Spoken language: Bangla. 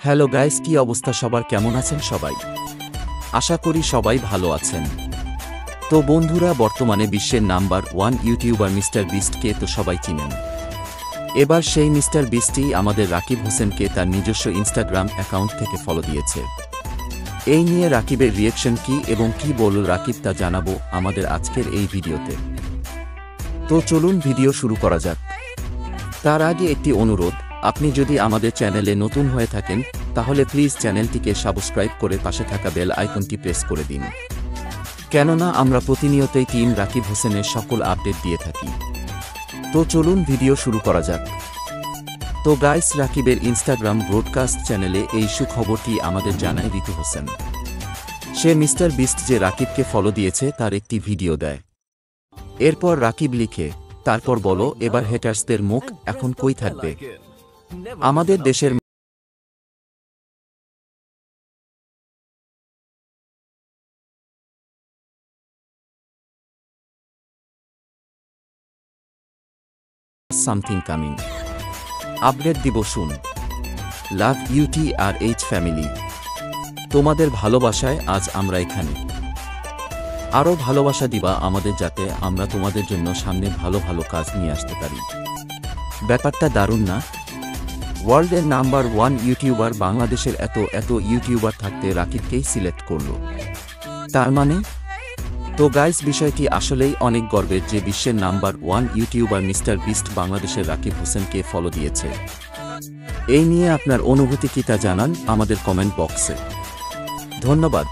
হ্যালো গাইস, কি অবস্থা সবার? কেমন আছেন সবাই? আশা করি সবাই ভালো আছেন। তো বন্ধুরা, বর্তমানে বিশ্বের নাম্বার 1 ইউটিউবার মিস্টার বিস্টকে তো সবাই চিনেন। এবার সেই মিস্টার বিস্টই আমাদের রাকিব হোসেনকে তার নিজস্ব ইনস্টাগ্রাম অ্যাকাউন্ট থেকে ফলো দিয়েছে। এই নিয়ে রাকিবের রিয়েকশন কি এবং কি বলল রাকিব তা জানাবো আমাদের আজকের এই ভিডিওতে। তো চলুন ভিডিও শুরু করা যাক। তার আগে একটি অনুরোধ, আপনি যদি আমাদের চ্যানেলে নতুন হয়ে থাকেন তাহলে প্লিজ চ্যানেলটিকে সাবস্ক্রাইব করে পাশে থাকা বেল আইকনটি প্রেস করে দিন, কেননা আমরা প্রতিনিয়তই টিম রাকিব হোসেনের সকল আপডেট দিয়ে থাকি। তো চলুন ভিডিও শুরু করা যাক। তো গাইস, রাকিবের ইনস্টাগ্রাম ব্রডকাস্ট চ্যানেলে এই সুখবরটি আমাদের জানায় ঋতু হোসেন। সে মিস্টার বিস্ট যে রাকিবকে ফলো দিয়েছে তার একটি ভিডিও দেয়। এরপর রাকিব লিখে, তারপর বলো এবার হেটার্সদের মুখ এখন কই থাকবে? আমাদের দেশের সামথিং কামিং আপডেট দিব শুন। লাভ ইউটি আর এইচ ফ্যামিলি, তোমাদের ভালোবাসায় আজ আমরা এখানে। আরও ভালোবাসা দিবা আমাদের, যাতে আমরা তোমাদের জন্য সামনে ভালো ভালো কাজ নিয়ে আসতে পারি। ব্যাপারটা দারুণ না? ওয়ার্ল্ডের নাম্বার 1 ইউটিউবার বাংলাদেশের এত ইউটিউবার থাকতে রাকিবকেই সিলেক্ট করল, তার মানে? তো গাইস, বিষয়টি আসলেই অনেক গর্বের যে বিশ্বের নাম্বার 1 ইউটিউবার মিস্টার বিস্ট বাংলাদেশের রাকিব হোসেনকে ফলো দিয়েছে। এই নিয়ে আপনার অনুভূতি কি তা জানান আমাদের কমেন্ট বক্সে। ধন্যবাদ।